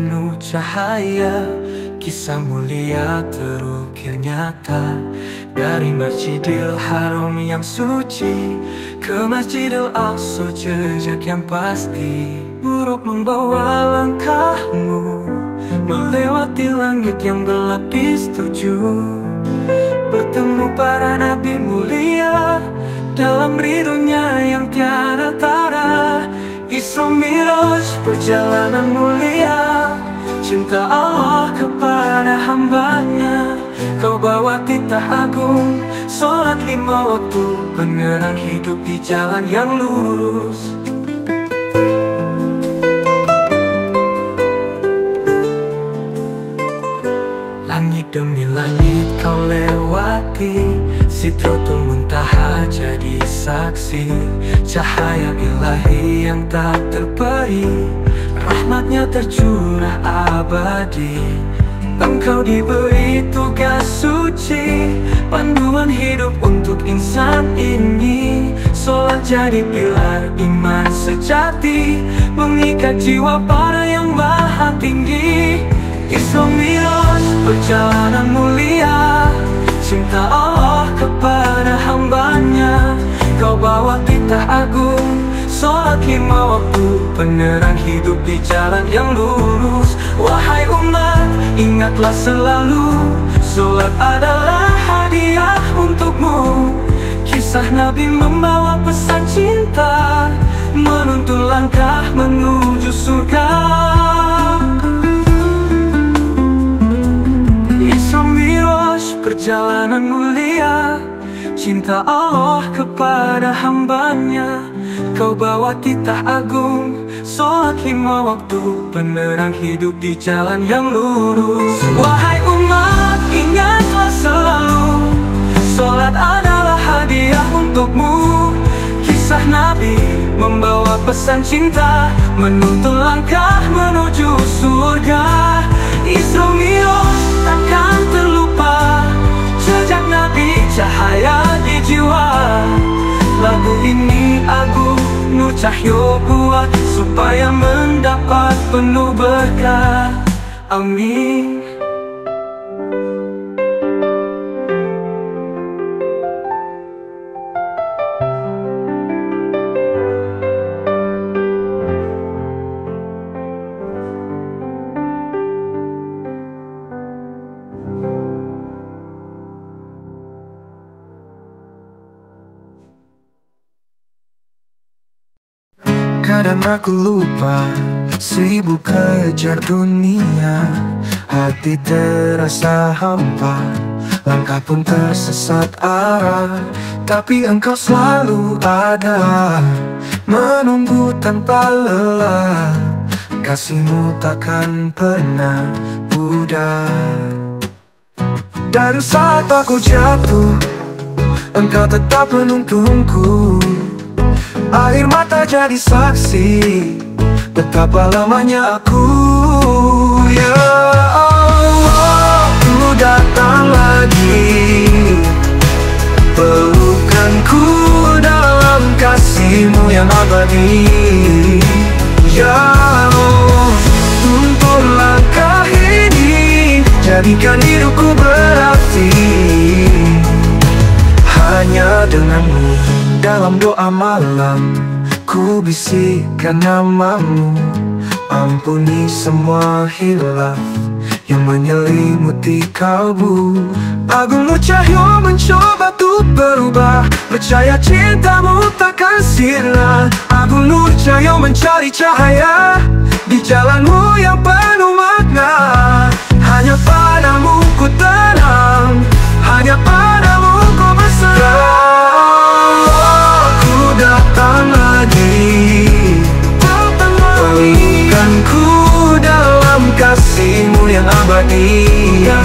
penuh cahaya. Kisah mulia terukir nyata, dari Masjidil Haram yang suci ke Masjidil Aqsa, jejak yang pasti. Buruk membawa langkahmu melewati langit yang berlapis tujuh, bertemu para nabi mulia dalam ridhonya yang tiada tara. Isra Miraj, perjalanan mulia, cinta Allah kepada hambanya. Kau bawa titah agung, sholat 5 waktu, penerang hidup di jalan yang lurus. Langit demi langit kau lewati, Sidratul Muntaha jadi saksi. Cahaya ilahi yang tak terperi, rahmatnya tercurah abadi. Engkau diberi tugas suci, panduan hidup untuk insan ini. Sholat jadi pilar iman sejati, mengikat jiwa pada yang maha tinggi. Isra Miraj, perjalanan mulia, cinta Allah kepada hambanya. Kau bawa titah agung, sholat 5 waktu, penerang hidup di jalan yang lurus. Wahai umat, ingatlah selalu, sholat adalah hadiah untukmu. Kisah Nabi membawa pesan cinta, menuntun langkah menuju surga. Isra Miraj, perjalanan mulia, cinta Allah kepada hambanya. Kau bawa titah agung, sholat 5 waktu, penerang hidup di jalan yang lurus. Wahai umat, ingatlah selalu, sholat adalah hadiah untukmu. Kisah Nabi membawa pesan cinta, menuntun langkah menuju surga. Isra Miraj takkan terlupa, jejak Nabi cahaya di jiwa. Lagu ini agung, Nur Cahyo buat, supaya mendapat penuh berkah. Amin. Kadang aku lupa, sibuk kejar dunia, hati terasa hampa, langkah pun tersesat arah. Tapi engkau selalu ada, menunggu tanpa lelah. Kasihmu takkan pernah pudar. Dan saat aku jatuh, engkau tetap menuntunku. Air mata jadi saksi, betapa lamanya aku. Ya Allah, ku datang lagi, pelukanku dalam kasihmu yang abadi. Ya Allah, tuntun langkah ini, jadikan hidupku berarti. Hanya denganmu dalam doa malam, ku bisikkan namamu. Ampuni semua hilaf yang menyelimuti kalbu. Agung Nur Cahyo mencoba untuk berubah, percaya cintamu takkan sirna. Agung Nur Cahyo mencari cahaya di jalanmu yang penuh makna. Hanya padamu ku tenang, hanya padamu ku berserah. Datang lagi, pelukanku dalam kasihmu yang abadi. Ya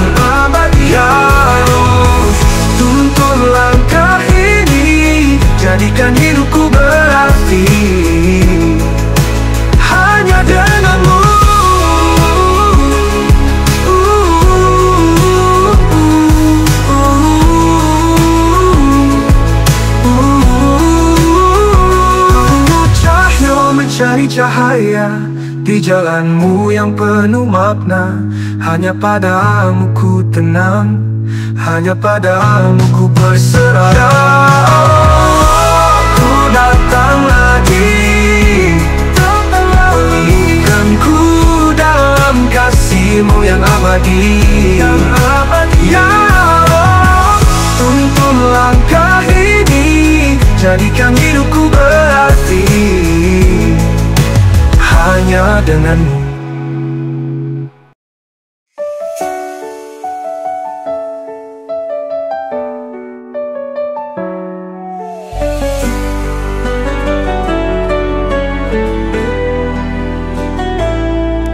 Allah, tuntun langkah ini, jadikan hidupku berarti. Hanya denganmu. Cari cahaya Di jalanmu yang penuh makna, hanya padamu ku tenang, hanya padamu ku berserah. Ya Allah, ku datang lagi, pulihkan ku dalam kasih-Mu yang abadi. Ya Allah, tuntun langkah ini, jadikan hidupku berarti hanya denganmu.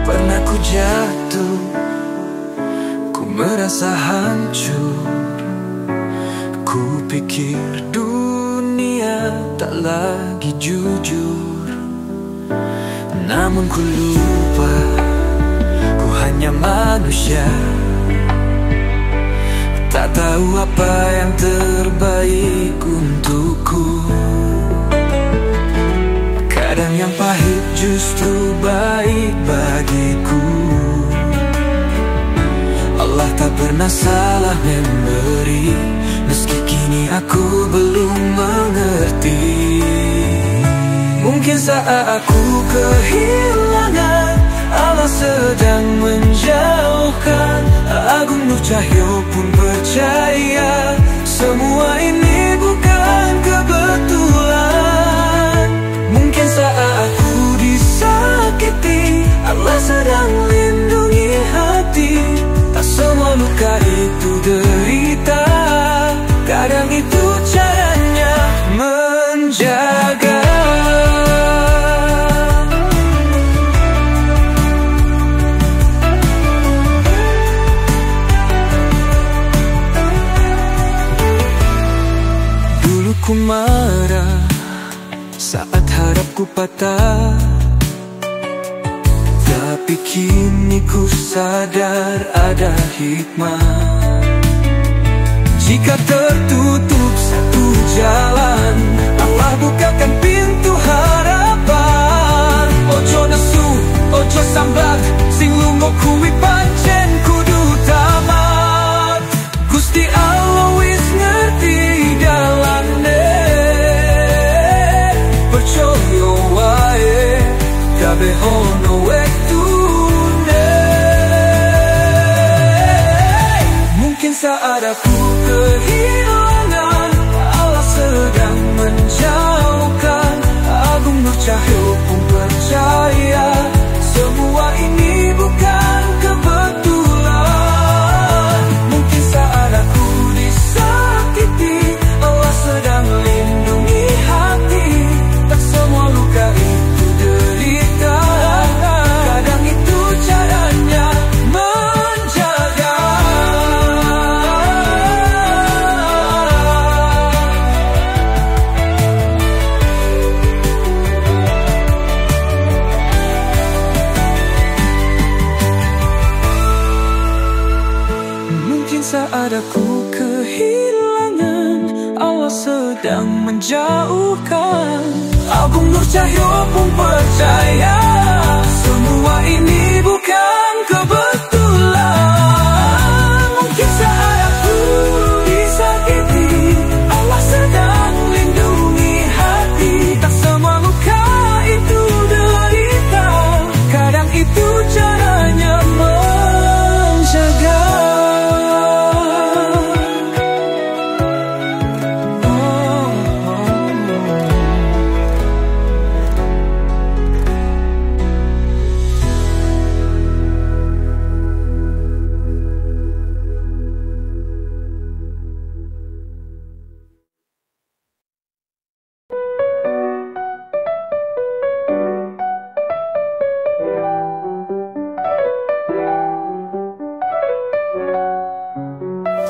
Pernah ku jatuh, ku merasa hancur, ku pikir dunia tak lagi jujur. Namun ku lupa, ku hanya manusia, tak tahu apa yang terbaik untukku. Kadang yang pahit justru baik bagiku. Allah tak pernah salah memberi, meski kini aku belum mengerti. Mungkin saat aku kehilangan, Allah sedang menjauhkan. Agung Nur Cahyo pun percaya, semua ini bukan kebetulan. Mungkin saat aku disakiti, Allah sedang lindungi hati. Tak semua luka itu derita, kadang itu caranya menjaga. Ku marah saat harapku patah, tapi kini ku sadar ada hikmah. Jika tertutup satu jalan, Allah bukakan pintu harapan. Ojo nesu, ojo sambat, sing lungo kuwi pancen kudu tamat. Gusti Allah wis ngerti dalane, percaya wae kabeh ono wektune. Mungkin saat aku kehilangan, Allah sedang menjauhkan. Agung Nur Cahyo pun percaya, semua ini bukan kebetulan. Mungkin saat aku disakiti, Allah sedang lindungi hati. Tak semua luka itu derita, kadang itu caranya menjaga. Mungkin saat aku kehilangan, Allah sedang menjauhkan. Agung Nur Cahyo pun percaya, semua ini bukan kebetulan. Mungkin saat aku disakiti, Allah sedang lindungi hati. Tak semua luka itu derita, kadang itu caranya menjaga.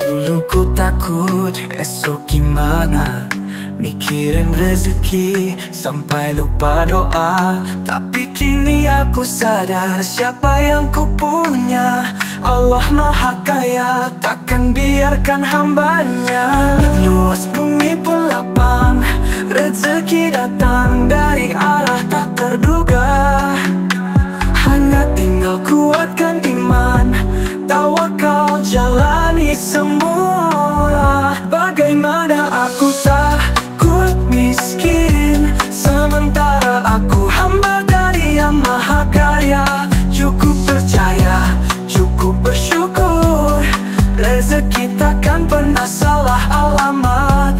Dulu ku takut esok gimana, mikirin rezeki sampai lupa doa. Tapi kini aku sadar siapa yang ku punya. Allah Maha Kaya, takkan biarkan hambanya. Luas bumi pun lapang, rezeki datang dari arah tak terduga. tinggal kuatkan iman, tawakal jalani semua. Bagaimana aku takut miskin, sementara aku hamba dari Yang Maha Kaya. Cukup percaya, cukup bersyukur, rezeki takkan pernah salah alamat.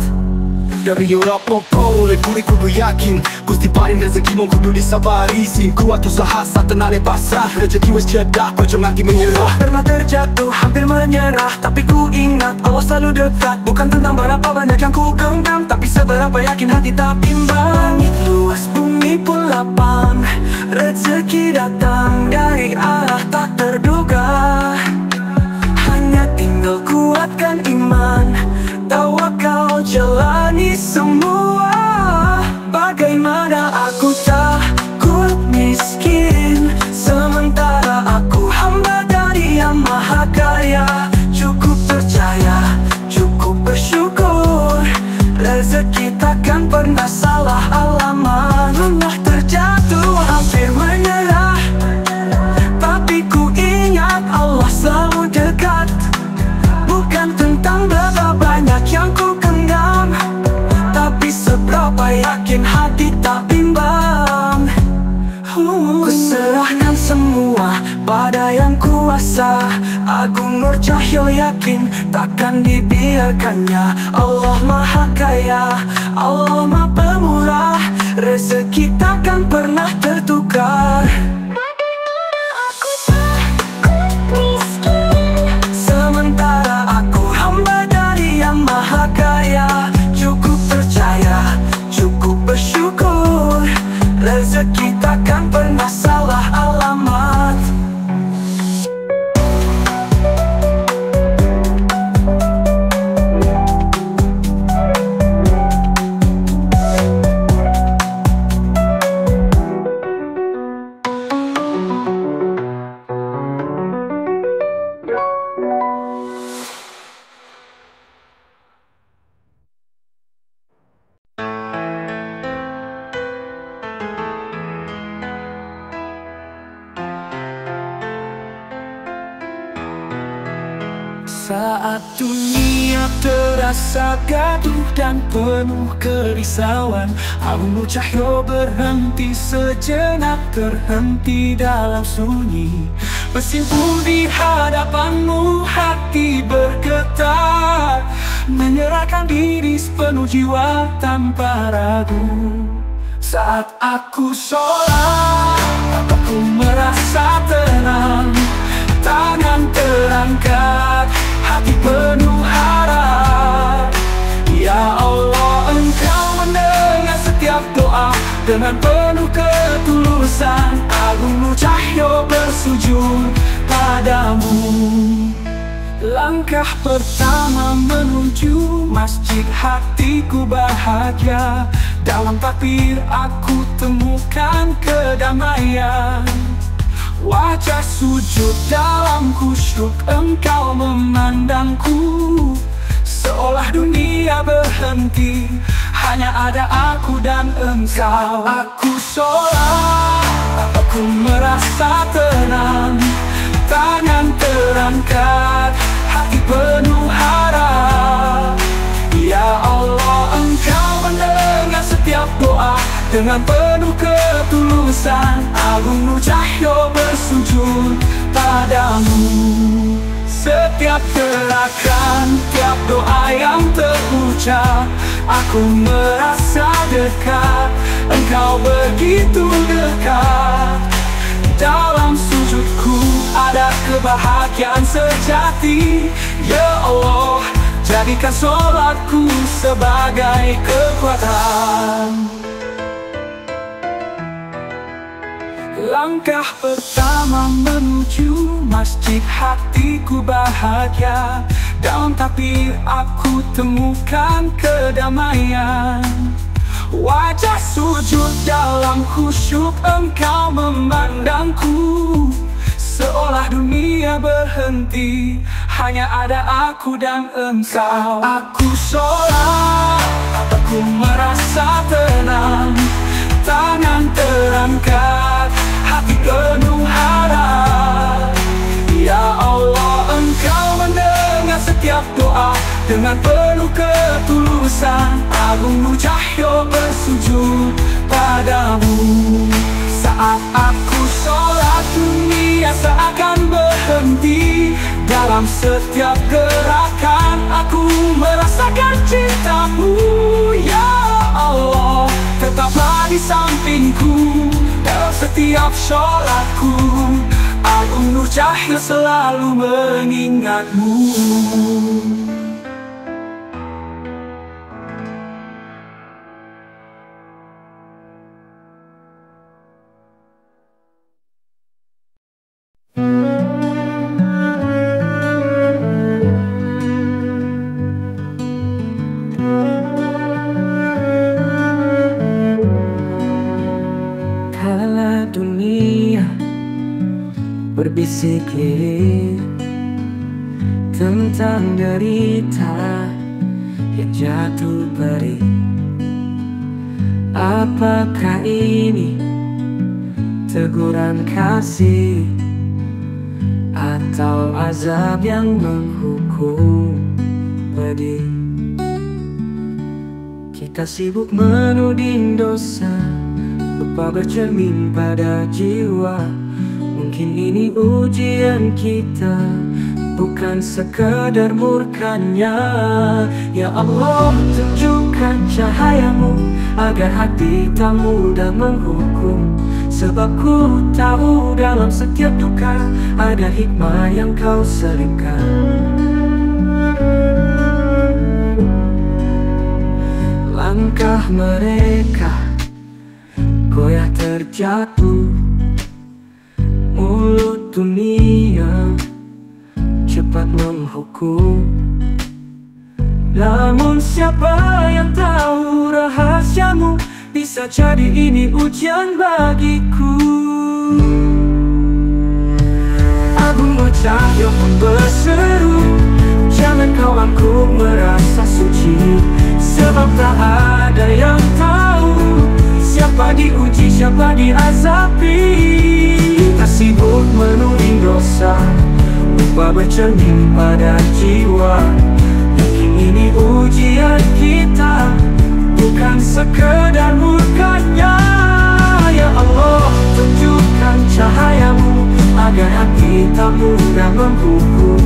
Dari Europopo, lebih kudu yakin Gusti paling rezeki mau kudu disabari. Sin kuat usaha, satenane pasrah. Rezeki wes cedak, pocong lagi menyerah. Pernah terjatuh, hampir menyerah, tapi ku ingat Allah selalu dekat. Bukan tentang berapa banyak yang ku genggam, tapi seberapa yakin hati tak bimbang. Langit luas, bumi pun lapang, rezeki datang dari arah tak terduga. Hanya tinggal kuatkan iman, tawakal jalani semua. Bagaimana aku takut miskin, sementara aku hamba dari Yang Maha Kaya. Cukup percaya, cukup bersyukur, rezeki takkan pernah salah alamat. Pernah terjatuh, hampir menyerah, tapi ku ingat Allah selalu dekat. Bukan tentang berapa banyak yang ku genggam, tapi seberapa yakin hati tak bimbang. Ku serahkan semua pada Yang Kuasa. Agung Nur Cahyo yakin takkan dibiarkannya. Allah Maha Kaya, Allah Maha Pemurah, rezeki takkan pernah tertukar. Sementara aku hamba dari Yang Maha Kaya. Cukup percaya, cukup bersyukur, rezeki takkan pernah salah alamat. Saat dunia terasa gaduh dan penuh kerisauan, Agung Nur Cahyo berhenti sejenak, terhenti dalam sunyi. Bersimpuh di hadapanmu, hati bergetar, menyerahkan diri sepenuh jiwa tanpa ragu. Saat aku sholat, aku merasa tenang, tangan terangkat, hati penuh harap. Ya Allah, Engkau mendengar setiap doa dengan penuh ketulusan. Agung Nur Cahyo bersujud padamu. Langkah pertama menuju masjid, hatiku bahagia. Dalam takbir aku temukan kedamaian. Wajah sujud dalam khusyuk, Engkau memandangku. Seolah dunia berhenti, hanya ada aku dan Engkau. Aku sholat, aku merasa tenang, tangan terangkat, hati penuh harap. Ya Allah, Engkau mendengar setiap doa dengan penuh ketulusan. Agung Nur Cahyo bersujud padamu. Setiap gerakan, tiap doa yang terucap, aku merasa dekat. Engkau begitu dekat. Dalam sujudku ada kebahagiaan sejati. Ya Allah, jadikan sholatku sebagai kekuatan. Langkah pertama menuju masjid, hatiku bahagia. Dalam takbir aku temukan kedamaian. Wajah sujud dalam khusyuk, Engkau memandangku. Seolah dunia berhenti, hanya ada aku dan Engkau. Aku sholat, aku merasa tenang, tangan terangkat, hati penuh harap. dengan penuh ketulusan. Agung Nur Cahyo bersujud padamu. Saat aku sholat, dunia seakan berhenti. Dalam setiap gerakan aku merasakan cintamu. Ya Allah, tetaplah di sampingku dalam setiap sholatku. Agung Nur Cahyo selalu mengingatmu. Kala dunia berbisik lirik tentang derita yang jatuh perih, apakah ini teguran kasih atau azab yang menghukum pedih? Kita sibuk menuding dosa, lupa bercermin pada jiwa. Mungkin ini ujian kita, bukan sekadar murkanya. Ya Allah, tunjukkan cahayamu agar hati tak mudah menghukum. Sebab ku tahu dalam setiap duka ada hikmah yang kau selipkan. Langkah mereka goyah terjatuh, mulut dunia cepat menghukum. Namun siapa yang tahu rahasiamu, bisa jadi ini ujian bagiku. Agung Nur Cahyo pun berseru, jangan kau aku merasa suci. Sebab tak ada yang tahu siapa diuji, siapa diazabi. Kita sibuk menuding dosa, lupa bercermin pada jiwa. Mungkin ini ujian kita, bukan sekedar murkanya. Ya Allah, tunjukkan cahayamu agar hati tak mudah menghukum.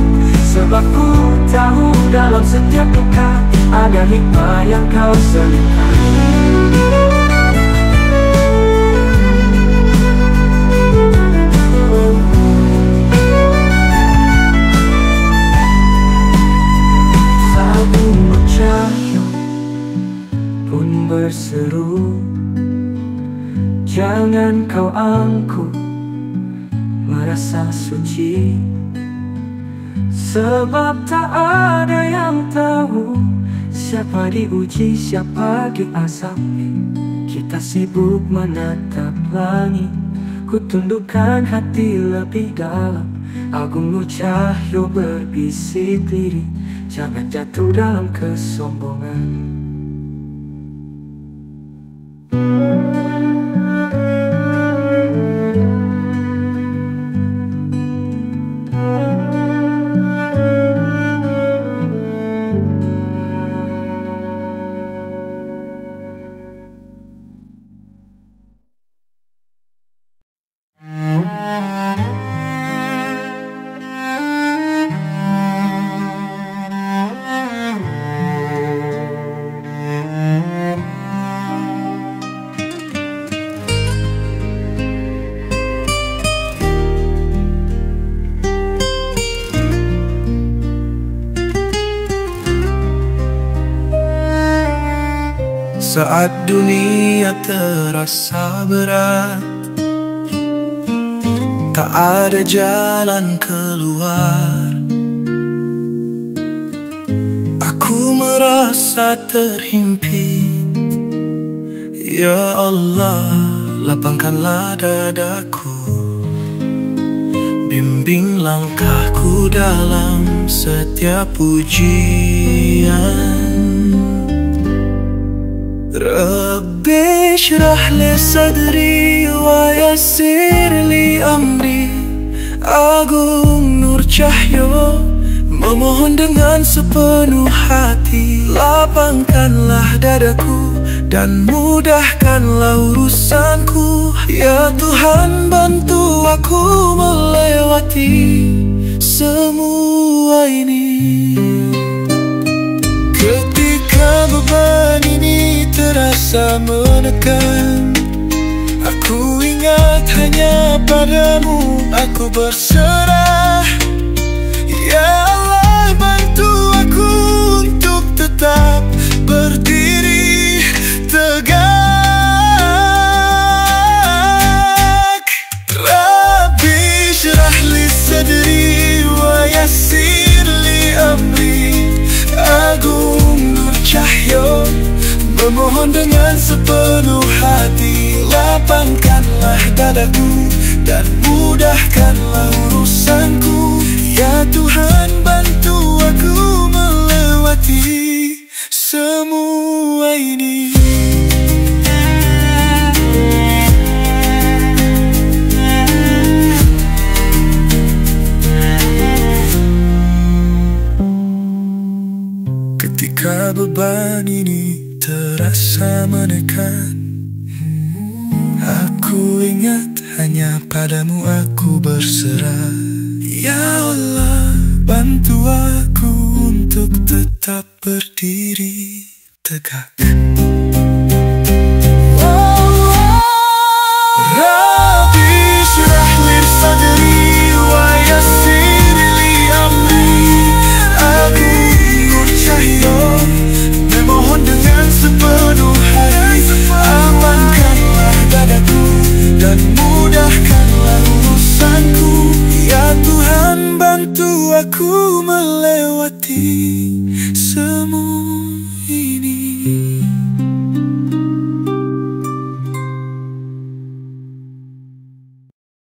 Sebab ku tahu dalam setiap duka ada hikmah yang kau selipkan. Agung Nur Cahyo pun berseru, jangan kau angkuh merasa suci. Sebab tak ada yang tahu siapa diuji, siapa diazabi. Kita sibuk menatap langit, ku tundukkan hati lebih dalam. Agung Nur Cahyo berbisik lirik, jangan jatuh dalam kesombongan. Saat dunia terasa berat, tak ada jalan keluar, aku merasa terhimpit. Ya Allah, lapangkanlah dadaku, bimbing langkahku dalam setiap ujian. Rabbi shrah li sadri wa yassir li amri. Agung Nur Cahyo memohon dengan sepenuh hati. Lapangkanlah dadaku dan mudahkanlah urusanku. Ya Tuhan, bantu aku melewati semua ini. Ketika beban ini terasa menekan, aku ingat hanya padamu aku berserah. Ya Allah, bantu aku untuk tetap berdiri tegak. Rabbi syrah li sadri wa yassir li amri. Agung Nur Cahyo memohon dengan sepenuh hati. Lapangkanlah dadaku dan mudahkanlah urusanku. Ya Tuhan, bantu aku melewati semua ini. Ketika beban ini terasa menekan, aku ingat hanya padamu aku berserah. Ya Allah, bantu aku untuk tetap berdiri tegak. Rabbi syrah li sadri wa yassir li amri. Agung Nur Cahyo memohon dengan sepenuh hati. Amankanlah dadaku dan mudahkanlah urusanku. Ya Tuhan, bantu aku melewati semua